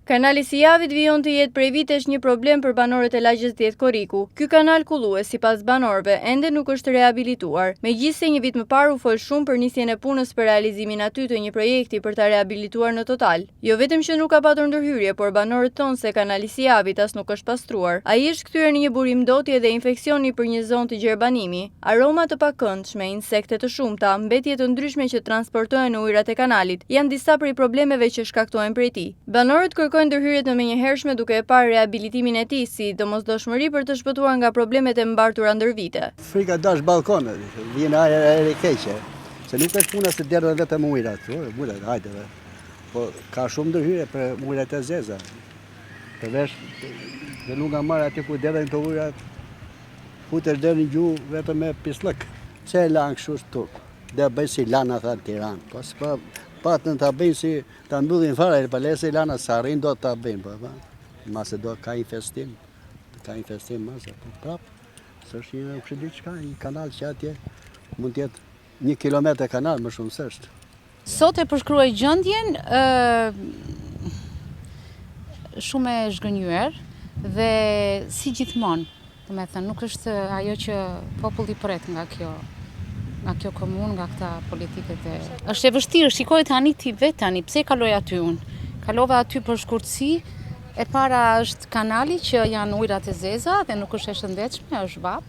Kanali Sijavit vijon të jetë prej vitesh një problem për banorët e lagjes 10 Koriku. Ky kanal kullues, sipas banorëve, ende nuk është rehabilituar. Megjithse një vit më parë u fol shumë për nisjen e punës për realizimin aty të një projekti për ta rehabilituar në total. Jo vetëm që nuk ka patur ndërhyrje, por banorët thonë se kanali Sijavit as nuk është pastruar. Ai është kthyer në një burim dotje dhe infeksioni për një zonë të gjerbanimi, aroma të pakëndshme, insekte të shumta, mbetje të ndryshme që transportohen në ujërat e kanalit, janë disa prej problemeve që shkaktohen prej tij. Banorët kërkojnë ndërhyrjet në menjëhershme duke e parë rehabilitimin e tij si domosdoshmëri për të shpëtuar nga problemet e mbartura ndër vite. Frika dash balkone, vjen ajër e keqe, se nuk është puna se derdhen vetëm ujërat, hajde. Po ka shumë ndërhyrje për ujërat e zeza. Përveç dhe nuk nga marrë aty ku derdhen të ujërat, futesh deri në gjuhë vetëm me pislëk. Pse e lan kështu turp? Dhe bëj si lana tha në Tiranë. Po patën ta bëjnë si ta mbyllin fare palese lana sa arrin do ta bëjnë, po. Mase do ka infestim. Ka infestim mase, po prap. S'është një kështu diçka, një kanal që atje mund të jetë 1 kilometër kanal më shumë s'është. Sot e përshkruaj gjendjen shumë e zhgënjur dhe si gjithmonë, domethënë nuk është ajo që populli pret nga kjo komunë, nga këta politikët e... Është e vështirë, shikoj tani ti vetë tani, pse kaloj aty unë? Kalova aty për shkurtësi, e para është kanali që janë ujërat e zeza dhe nuk është e shëndetshme, është vap.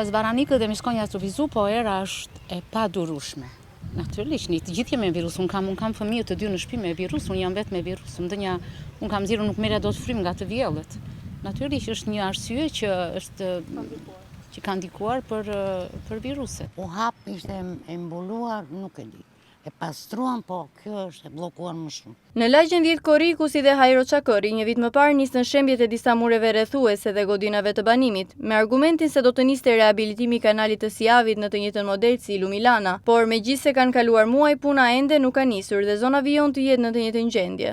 Zbaranikët dhe miskonja të vizu, po era është e padurueshme. Natyrisht, të gjithë jemi me virus, unë kam fëmijë të 2 në shtëpi me virus, unë jam vetë me virus, unë kam zirë nuk merja do të frym nga të vjellët. Natyrisht është një arsye që ka ndikuar për viruset. U hap ishte e mbuluar, nuk e di. E pastruan, po kjo është e bllokuar më shumë. Në lagjen 10 Koriku si dhe Hajro Çakëri, një vit më parë nisën shembjet e disa mureve rrethuese dhe godinave të banimit, me argumentin se do të niste rehabilitimi i kanalit të Sijavit në të njëjtën model si Lumilana, por megjithse kanë kaluar muaj, puna ende nuk ka nisur dhe zona vijon të jetë në të njëjtën gjendje.